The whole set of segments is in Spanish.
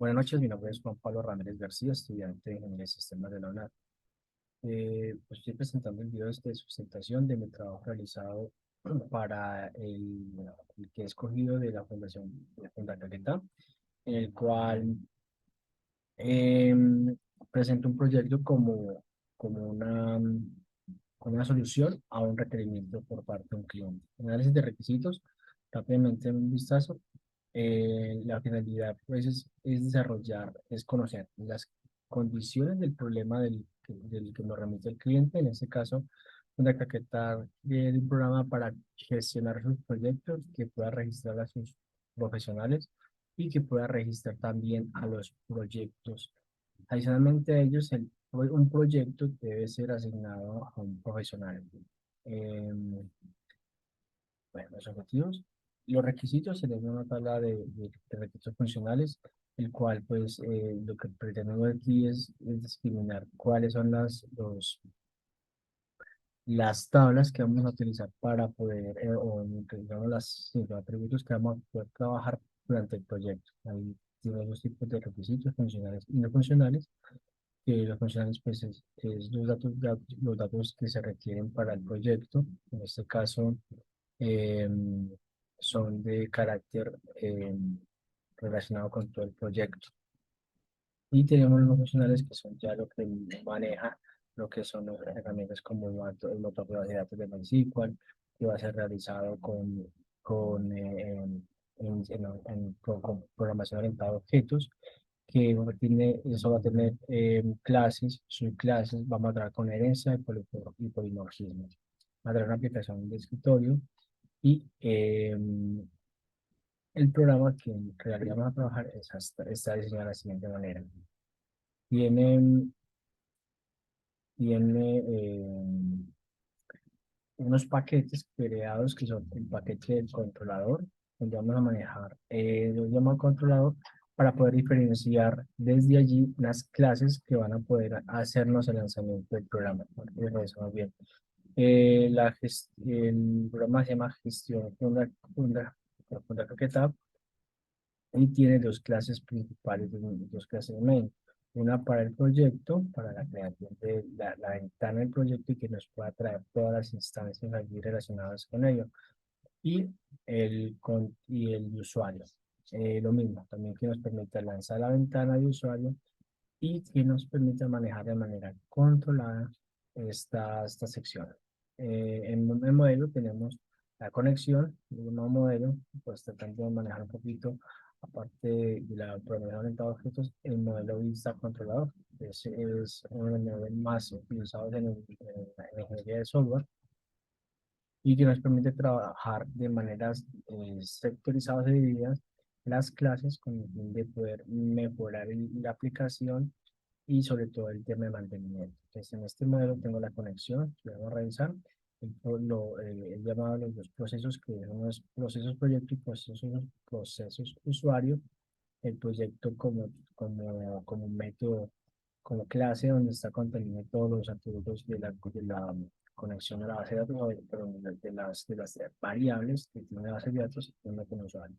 Buenas noches, mi nombre es Juan Pablo Ramírez García, estudiante de Ingeniería de Sistemas de la UNAD. Pues estoy presentando el video de sustentación de mi trabajo realizado para el que he escogido de la Fundación de Fundacaquetá, en el cual presento un proyecto como una solución a un requerimiento por parte de un cliente. Análisis de requisitos, rápidamente un vistazo. La finalidad pues es desarrollar, es conocer las condiciones del problema del que nos remite el cliente, en este caso, una caqueta de un programa para gestionar sus proyectos, que pueda registrar a sus profesionales y que pueda registrar también a los proyectos. Adicionalmente a ellos, un proyecto debe ser asignado a un profesional. Bueno, los objetivos. Los requisitos serían una tabla de requisitos funcionales, el cual, pues, lo que pretendemos aquí es discriminar cuáles son las tablas que vamos a utilizar para poder, o digamos, sí, los atributos que vamos a poder trabajar durante el proyecto. Hay diversos tipos de requisitos funcionales y no funcionales. Los funcionales, pues, es los datos que se requieren para el proyecto. En este caso, em, son de carácter relacionado con todo el proyecto. Y tenemos los funcionales que son ya lo que maneja lo que son las herramientas como el motor de base de datos de MySQL, que va a ser realizado con, con programación orientada a objetos, que eso va a tener clases, subclases, vamos a trabajar con herencia y polimorfismo. Va a traer una aplicación de escritorio y el programa que en realidad vamos a trabajar está diseñado de la siguiente manera. Tiene, tiene unos paquetes creados que son el paquete del controlador, donde vamos a manejar el llamado controlador para poder diferenciar desde allí unas clases que van a poder hacernos el lanzamiento del programa. Regresamos bien. El programa se llama Gestión Funda Caquetá y tiene dos clases principales, dos clases main. Una para el proyecto, para la creación de la ventana del proyecto y que nos pueda traer todas las instancias allí relacionadas con ello. Y y el de usuario. Lo mismo, también que nos permite lanzar la ventana de usuario y que nos permite manejar de manera controlada esta sección. En el modelo tenemos la conexión, un nuevo modelo, pues tratando de manejar un poquito, aparte de la programación orientada a objetos, el modelo vista controlador. Ese es uno de los modelos más utilizados en la ingeniería de software y que nos permite trabajar de maneras sectorizadas y divididas las clases con el fin de poder mejorar la aplicación y sobre todo el tema de mantenimiento. Entonces, en este modelo tengo la conexión, que vamos a revisar, el llamado a los dos procesos, que son los procesos proyecto y procesos usuario, el proyecto como un método, como clase donde está contenido todos los atributos de la conexión a la base de datos, perdón, de las variables que tiene la base de datos y tiene con usuario.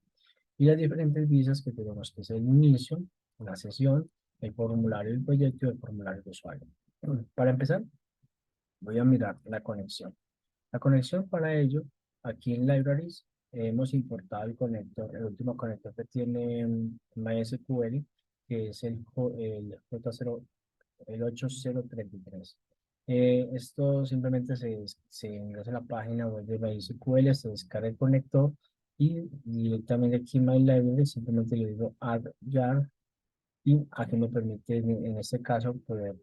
Y las diferentes visas que tenemos, que es el inicio, la sesión, el formulario del proyecto y el formulario de usuario. Para empezar, voy a mirar la conexión. La conexión para ello, aquí en Libraries, hemos importado el conector, el último conector que tiene MySQL, que es el J0, el 8033. Esto simplemente se ingresa a la página web de MySQL, se descarga el conector y directamente aquí en My Library simplemente le digo add jar y aquí me permite en este caso poder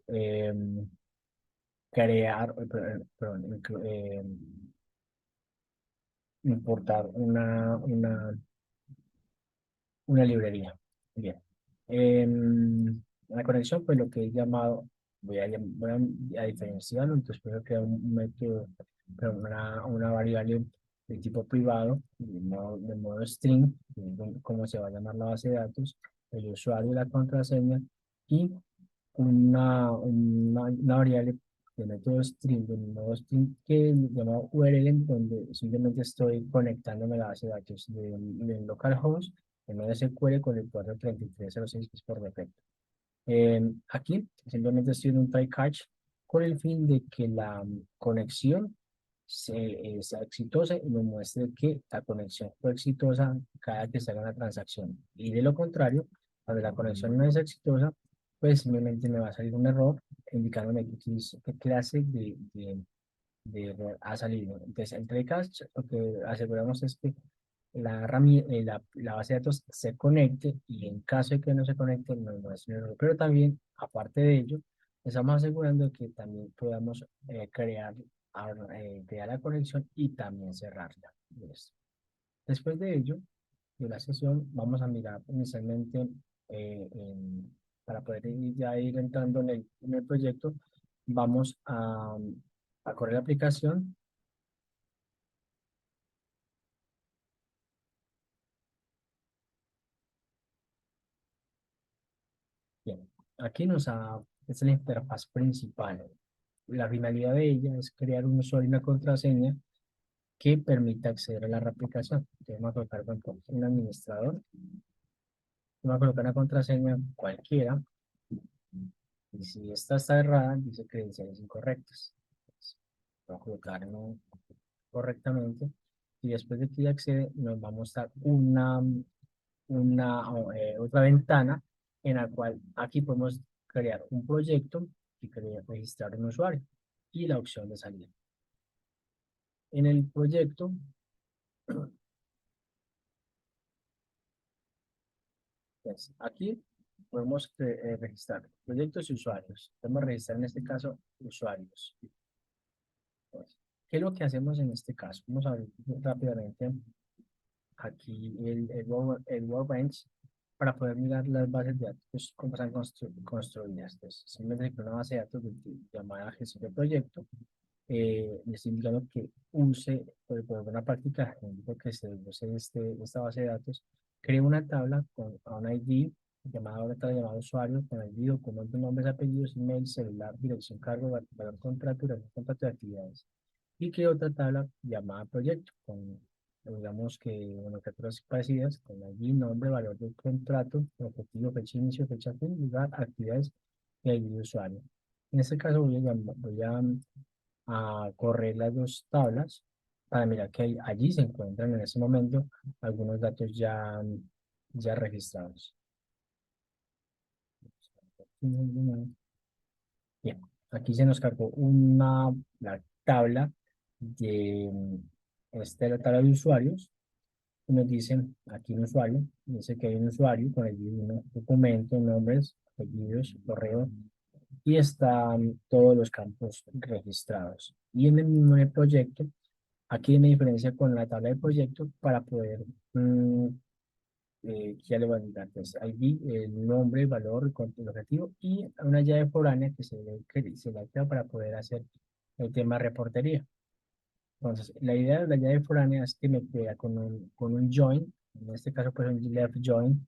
crear, perdón, importar una librería. Bien. La conexión, pues lo que he llamado, voy a diferenciarlo, entonces voy a crear un método, pero una variable de tipo privado, de modo string, cómo se va a llamar la base de datos, el usuario y la contraseña, y una variable de método string, de modo string, que es llamado URL, en donde simplemente estoy conectándome a la base de datos del localhost en SQL con el puerto 3306, que es por defecto. Aquí simplemente estoy en un try catch con el fin de que la conexión sea exitosa y me muestre que la conexión fue exitosa cada que se haga una transacción. Y de lo contrario, cuando la conexión no es exitosa, pues simplemente me va a salir un error indicándome qué clase de error ha salido. Entonces, en try catch, lo que aseguramos es que la base de datos se conecte y en caso de que no se conecte, no es un error. Pero también, aparte de ello, estamos asegurando que también podamos crear la conexión y también cerrarla. Listo. Después de ello, de la sesión, vamos a mirar inicialmente para poder ya ir entrando en el proyecto, vamos a correr la aplicación. Bien, aquí esta es la interfaz principal. La finalidad de ella es crear un usuario y una contraseña que permita acceder a la aplicación. Entonces, vamos a colocar por ejemplo, un administrador, vamos a colocar una contraseña cualquiera, y si esta está errada, dice credenciales incorrectas. Entonces, vamos a colocar no correctamente, y después de que ya accede, nos va a mostrar otra ventana en la cual aquí podemos crear un proyecto y registrar un usuario y la opción de salida. En el proyecto, pues, aquí podemos registrar proyectos y usuarios. Podemos registrar en este caso usuarios. Pues, ¿qué es lo que hacemos en este caso? Vamos a ver rápidamente aquí el Workbench para poder mirar las bases de datos, pues, cómo están construidas. Entonces, simplemente con una base de datos llamada gestión de proyecto, le estoy indicando que use, por buena práctica, que se use esta base de datos, cree una tabla con un ID, una tabla llamada usuario, con ID, documento, nombres, apellidos, email, celular, dirección, cargo, valor, contrato, duración, contrato de actividades. Y cree otra tabla llamada proyecto, con, digamos que, nomenclaturas parecidas, con ID, nombre, valor del contrato, objetivo, fecha de inicio, fecha fin, lugar, actividades y ID de usuario. En este caso voy a correr las dos tablas para mirar que allí se encuentran en ese momento algunos datos ya registrados. Bien, aquí se nos cargó la tabla la tabla de usuarios. Y nos dicen aquí un usuario, dice que hay un usuario con el documento, nombres, apellidos, correo, y están todos los campos registrados. Y en el mismo proyecto, aquí hay una diferencia con la tabla de proyecto para poder, ya le voy a indicar, pues, ID, el nombre, el valor, el objetivo y una llave foránea que se le activa para poder hacer el tema reportería. Entonces, la idea de la llave foránea es que me queda con un join, en este caso pues un left join,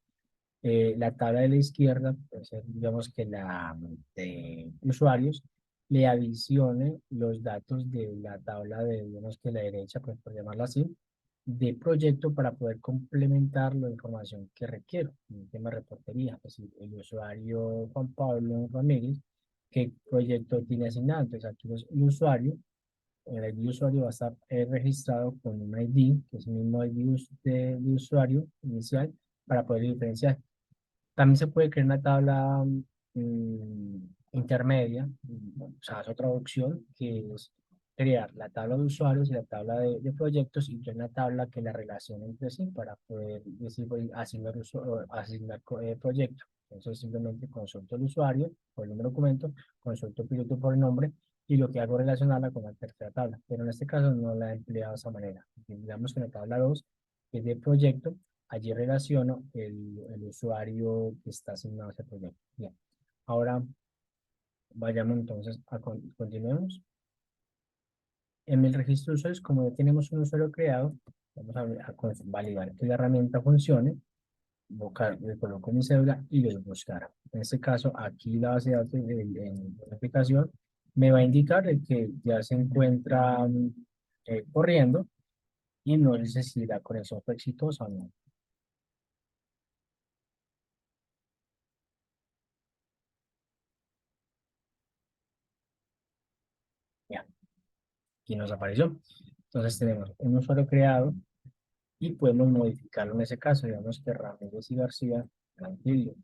la tabla de la izquierda, pues, digamos que la de usuarios, le adicione los datos de la tabla de, digamos que la derecha, pues por llamarlo así, de proyecto para poder complementar la información que requiero en el tema de reportería. Es decir, el usuario Juan Pablo Ramírez, qué proyecto tiene asignado. Entonces, aquí el usuario, el ID de usuario va a estar registrado con un ID, que es el mismo ID de usuario inicial, para poder diferenciar. También se puede crear una tabla intermedia, o sea, es otra opción, que es crear la tabla de usuarios y la tabla de proyectos y crear una tabla que la relacione entre sí para poder decir, voy a asignar proyecto. Entonces simplemente consulto el usuario por el número de documento, consulto el proyecto por el nombre y lo que hago es relacionarla con la tercera tabla. Pero en este caso no la he empleado de esa manera. Digamos que en la tabla 2 que es de proyecto, allí relaciono el usuario que está asignado a ese proyecto. Bien, ahora vayamos entonces continuemos. En el registro de usuarios, como ya tenemos un usuario creado, vamos a validar que la herramienta funcione. Le coloco mi cédula y le doy buscar. En este caso, aquí la base de datos en la aplicación me va a indicar de que ya se encuentra corriendo y no dice si la conexión fue exitosa o no. y nos apareció. Entonces tenemos un usuario creado y podemos modificarlo en ese caso. Digamos que Ramírez y García, tranquilo.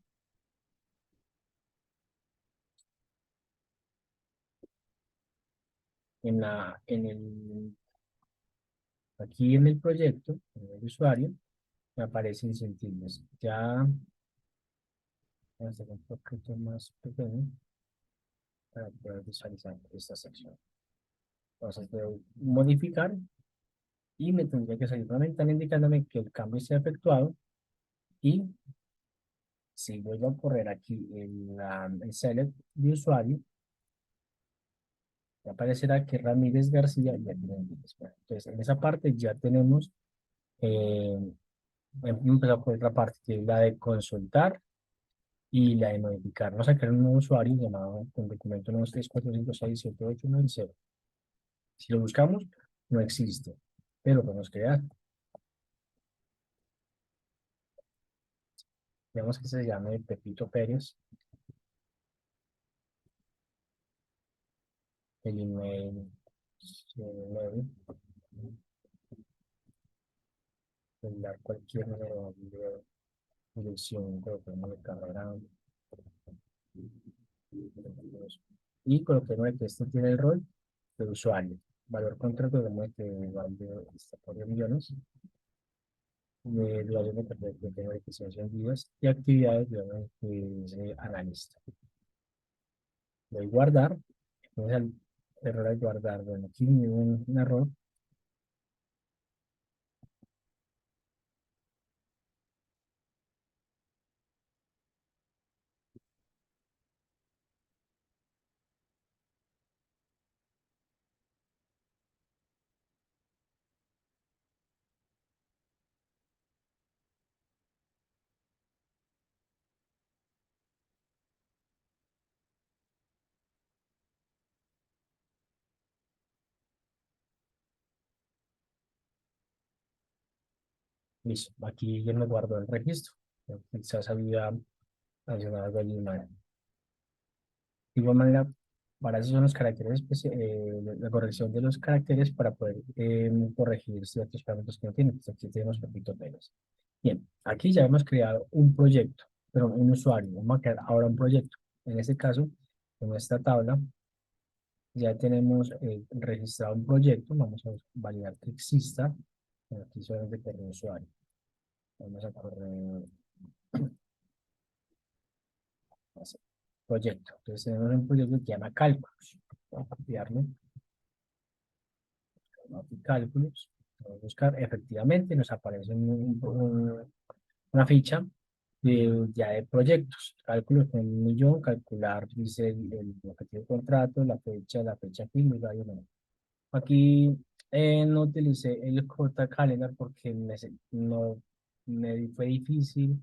Aquí en el proyecto, en el usuario, me aparecen sentidos. Ya voy a hacer un poquito más pequeño para poder visualizar esta sección. Entonces, debo modificar y me tendría que salir una ventana indicándome que el cambio se ha efectuado. Y si vuelvo a correr aquí el select de usuario, me aparecerá que Ramírez García ya tiene el Bueno, entonces, en esa parte ya tenemos, eh, empezado por otra parte, que es la de consultar y la de modificar. Vamos a crear un nuevo usuario llamado con documento 123456789. Si lo buscamos, no existe, pero podemos crear. Digamos que se llame Pepito Pérez, el email, dar cualquier número de dirección, coloquemos de carrera, y coloquemos que este tiene el rol de usuario. Valor contrato, digamos que vale está por millones, de duración de perfecto, de verificación en días, y actividades, digamos que es analista. Voy a guardar, entonces el error de guardar, bueno, aquí hubo un error. Listo, aquí ya me guardó el registro. Quizás había adicionado algo allí mal. De igual manera, para eso son los caracteres, la corrección de los caracteres para poder corregir ciertos parámetros que no tienen. Pues aquí tenemos poquito menos. Bien, aquí ya hemos creado un proyecto, pero un usuario. Vamos a crear ahora un proyecto. En este caso, en esta tabla, ya tenemos registrado un proyecto. Vamos a validar que exista. Aquí solamente corre usuario. Vamos a correr así, proyecto. Entonces tenemos un proyecto que se llama cálculos. Vamos a copiarlo. Cálculos. Vamos a buscar, efectivamente nos aparece una ficha ya de proyectos. Cálculos con 1 millón, calcular, dice el objetivo de contrato, la fecha fin, el horario no. Aquí no utilicé el J Calendar porque no fue difícil,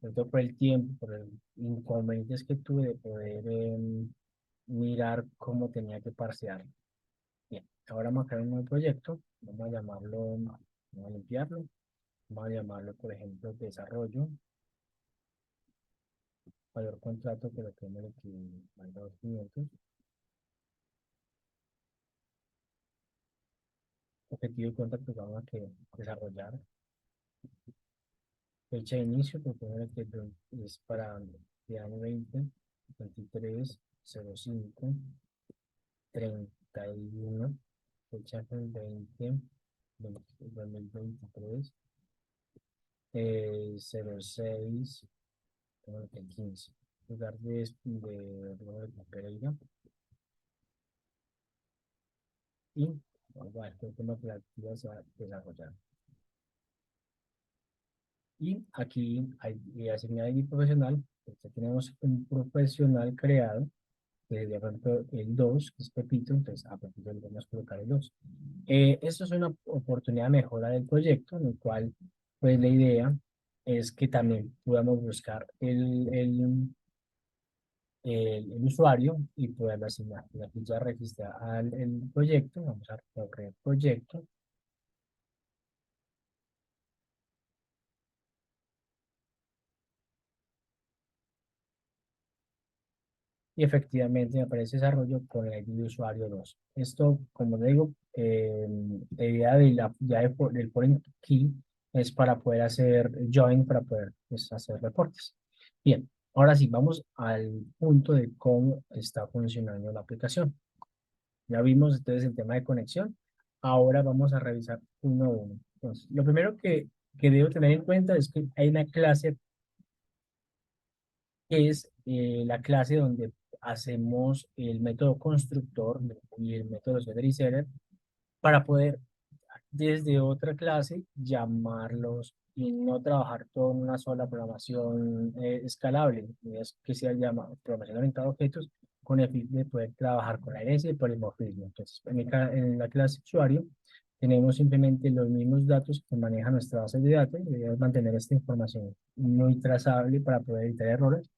sobre todo por el tiempo, por los inconvenientes que tuve de poder mirar cómo tenía que parsear. Bien, ahora vamos a crear un nuevo proyecto. Vamos a llamarlo, vamos a limpiarlo. Vamos a llamarlo, por ejemplo, desarrollo. Valor contrato, que lo tenemos aquí, valga 2.500. Objetivo de contrato, vamos a que desarrollar. Fecha de inicio, que tenemos que es para el año 23/05, 31. Fecha del 2023, 06, como que el 15. Lugar de Pereira. Y vamos a ver qué tema creativo se va a desarrollar. Y aquí hay asignado ID profesional. Aquí tenemos un profesional creado, que de pronto el 2 que es Pepito, entonces a Pepito le vamos a colocar el 2. Esto es una oportunidad de mejora del proyecto, en el cual, pues la idea es que también podamos buscar el usuario y poderlo asignar. Y aquí ya registra el proyecto, vamos a correr proyecto. y efectivamente me aparece desarrollo con el ID de usuario 2. Esto, como le digo, la idea de del foreign key es para poder hacer join, para poder pues, hacer reportes. Bien, ahora sí, vamos al punto de cómo está funcionando la aplicación. Ya vimos entonces el tema de conexión. Ahora vamos a revisar uno a uno. Entonces, lo primero que debo tener en cuenta es que hay una clase que es la clase donde hacemos el método constructor y el método setter y setter para poder desde otra clase llamarlos y no trabajar todo en una sola programación escalable, es que se llama programación orientada a objetos con el fin de poder trabajar con la herencia y polimorfismo. Entonces, en la clase usuario tenemos simplemente los mismos datos que maneja nuestra base de datos, debemos mantener esta información muy trazable para poder evitar errores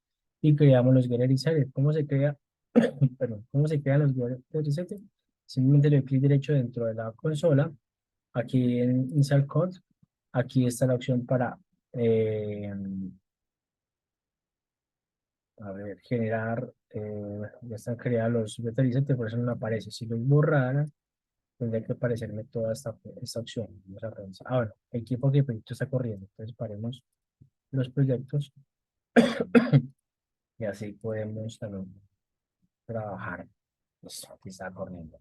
y creamos los getter y setter. ¿Cómo se crea? Perdón, ¿cómo se crean los getter y setter? Simplemente le doy clic derecho dentro de la consola. Aquí en Insert Code, aquí está la opción para, eh, a ver, generar, ya están creados los vectorizantes, por eso no me aparece. Si los borrara, tendría que aparecerme toda esta opción. Vamos a revisar. Ah, bueno, equipo que proyecto está corriendo. Entonces paremos los proyectos y así podemos también trabajar. Listo, aquí está corriendo.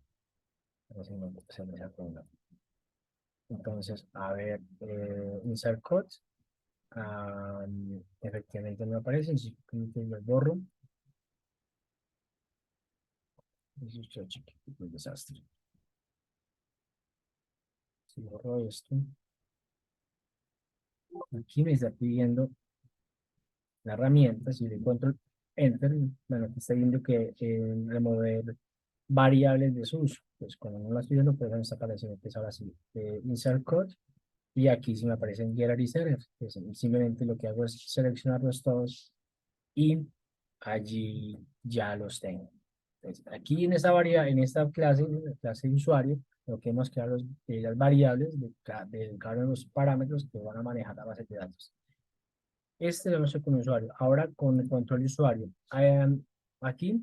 A ver si se me sacó una. Entonces, a ver, Insert Code. Efectivamente no aparecen, simplemente los borro. Eso es chiquito, un desastre. Si borro esto, aquí me está pidiendo la herramienta, si le control enter, bueno, aquí está viendo que remover variables de su uso. Pues cuando no las estoy viendo, pues no está apareciendo, pues ahora sí, insert code, y aquí sí me aparecen getter y setter. Pues, simplemente lo que hago es seleccionarlos todos y allí ya los tengo. Entonces, aquí en esta en esta clase, en la clase de usuario, lo que hemos creado las variables de cada uno de los parámetros que van a manejar la base de datos. Este lo hemos hecho con usuario. Ahora con el control de usuario. Aquí,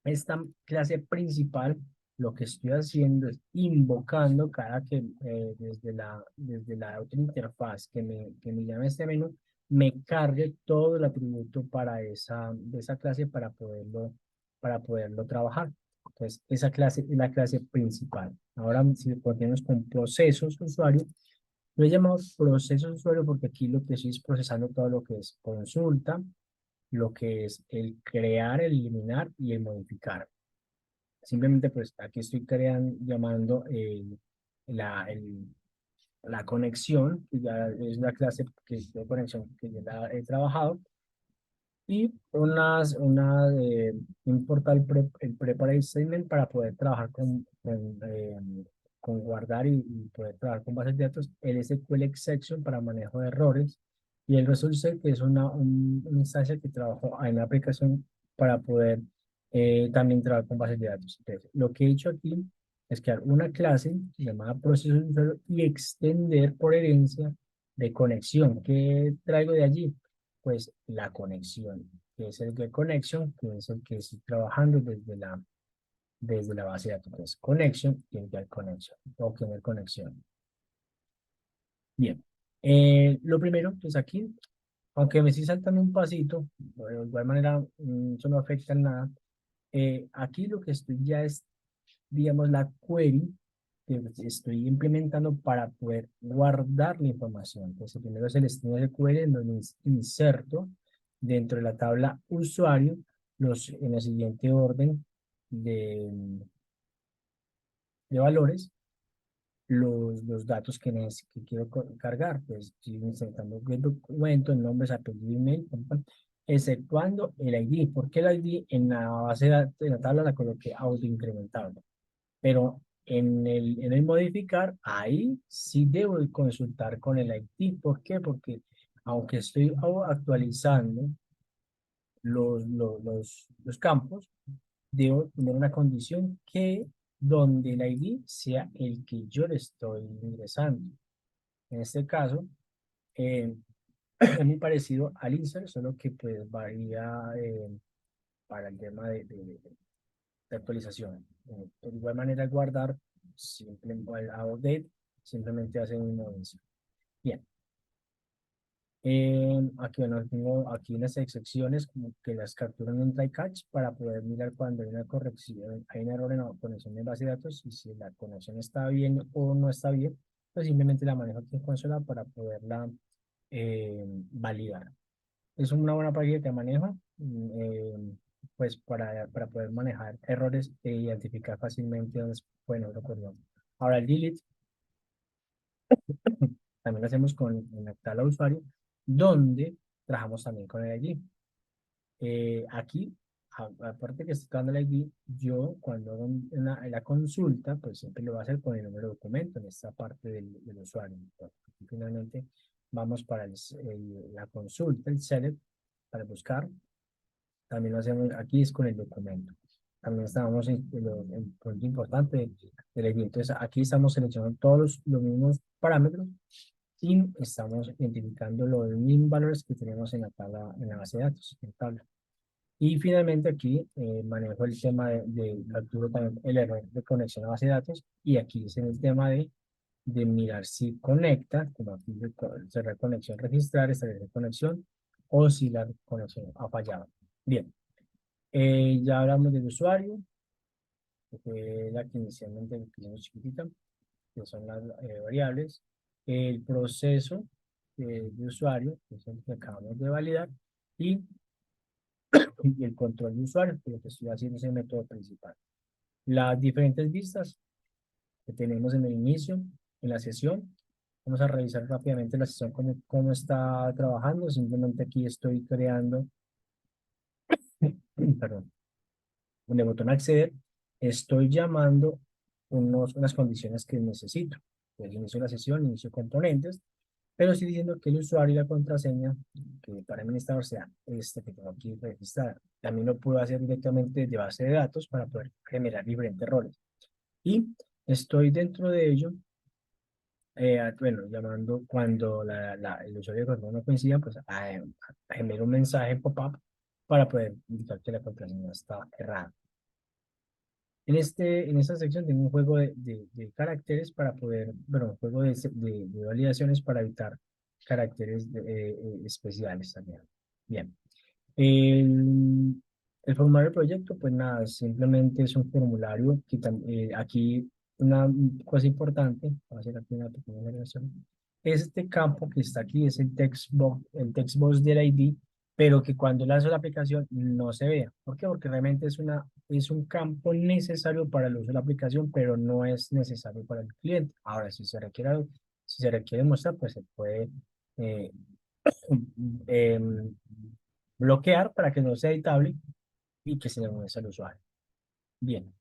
esta clase principal, lo que estoy haciendo es invocando cada que desde la otra interfaz que me llame este menú, me cargue todo el atributo para de esa clase para poderlo trabajar. Entonces, esa clase es la clase principal. Ahora, si continuamos con procesos usuario, lo he llamado procesos usuario porque aquí lo que estoy es procesando todo lo que es consulta, lo que es el crear, el eliminar y el modificar. Simplemente pues aquí estoy creando, llamando la conexión, que ya es una clase que es de conexión que ya la he trabajado, y importar el preparate statement para poder trabajar con guardar y poder trabajar con bases de datos, el SQL exception para manejo de errores, y el result set, que es una instancia que trabajo en la aplicación para poder también trabajar con bases de datos. Entonces, lo que he hecho aquí es crear una clase llamada proceso de usuario y extender por herencia de conexión. ¿Qué traigo de allí? Pues la conexión, que es el get connection, que es el que estoy trabajando desde la base de datos. Entonces, connection y el get connection, obtener conexión. Bien, lo primero, pues aquí, aunque me estoy saltando un pasito, de igual manera, eso no afecta en nada. Aquí lo que estoy ya es, digamos, la query que estoy implementando para poder guardar la información. Entonces, primero es el string SQL en donde inserto dentro de la tabla usuario en el siguiente orden de valores los datos que quiero cargar. Pues estoy insertando el documento, el nombre, apellido, email, exceptuando el ID. ¿Por qué el ID? En la base de la tabla la coloqué autoincrementable. Pero en el modificar, ahí sí debo de consultar con el IT. ¿Por qué? Porque aunque estoy actualizando los campos, debo tener una condición que donde el ID sea el que yo le estoy ingresando. En este caso, es muy parecido al insert, solo que pues varía para el tema de actualización. De igual manera, guardar, simplemente, update, simplemente hace un mismo inicio. Bien. Aquí, bueno, tengo aquí unas excepciones como que las capturan en try catch para poder mirar cuando hay una corrección, hay un error en la conexión de base de datos y si la conexión está bien o no está bien, pues simplemente la manejo aquí en consola para poderla validar. Es una buena práctica que manejo, pues para poder manejar errores e identificar fácilmente dónde pueden haber ocurrido. Ahora el delete también lo hacemos con en tal usuario, donde trabajamos también con el ID. Aquí, aparte que estoy dando el ID, yo cuando hago la consulta, pues siempre lo voy a hacer con el número de documento en esta parte del usuario. Entonces, finalmente, vamos para la consulta, el select, para buscar. También lo hacemos aquí es con el documento. También estamos en el punto importante del ID. Entonces, aquí estamos seleccionando todos los mismos parámetros y estamos identificando los mismos valores que tenemos en la tabla, en la base de datos, en tabla. Y finalmente aquí manejo el tema capturo también el error de conexión a base de datos y aquí es en el tema de mirar si conecta, como aquí cerrar conexión, registrar, establecer conexión o si la conexión ha fallado. Bien, ya hablamos del usuario, que fue la que inicialmente pusimos chiquitita, que son las variables, el proceso de usuario, que es el que acabamos de validar, y el control de usuario, que lo que estoy haciendo es el método principal. Las diferentes vistas que tenemos en el inicio, en la sesión, vamos a revisar rápidamente la sesión, cómo está trabajando. Simplemente aquí estoy creando, perdón, en el botón acceder, estoy llamando unas condiciones que necesito. Pues inicio la sesión, inicio componentes, pero estoy diciendo que el usuario y la contraseña que para el administrador sea este que tengo aquí registrada. También lo puedo hacer directamente de base de datos para poder generar diferentes roles. Y estoy dentro de ello, bueno, llamando cuando el usuario y la contraseña no coincidan, pues genero un mensaje pop-up para poder indicar que la contraseña está errada. En esta sección tengo un juego de caracteres para poder, bueno, un juego de validaciones para evitar caracteres especiales también. Bien. El, el formulario del proyecto, pues nada, simplemente es un formulario que aquí una cosa importante, voy a hacer aquí una pequeña generación, este campo que está aquí es el text box del ID, pero que cuando lanzo la aplicación no se vea. ¿Por qué? Porque realmente es un campo necesario para el uso de la aplicación, pero no es necesario para el cliente. Ahora, si se requiere mostrar, pues se puede eh, em, bloquear para que no sea editable y que se le muestre al usuario. Bien.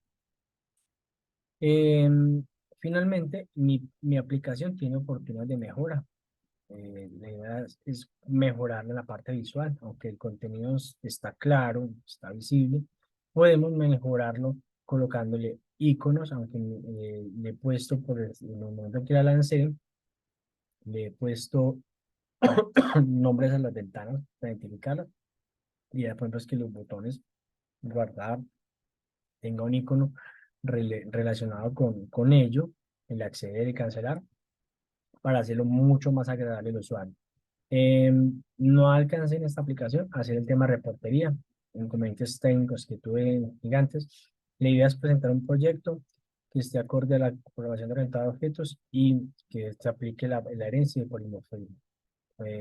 Em, Finalmente, mi aplicación tiene oportunidades de mejora. La idea es mejorar en la parte visual, aunque el contenido está claro, está visible, podemos mejorarlo colocándole iconos, aunque le he puesto en el momento en que la lancé, le he puesto nombres a las ventanas para identificarlas. Y ya, por ejemplo, es que los botones guardar tenga un icono relacionado con ello, el acceder y cancelar, para hacerlo mucho más agradable al usuario. No alcancé en esta aplicación a hacer el tema reportería, inconvenientes técnicos que tuve gigantes. La idea es presentar un proyecto que esté acorde a la programación orientada a objetos y que se aplique la herencia de polimorfismo.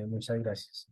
Muchas gracias.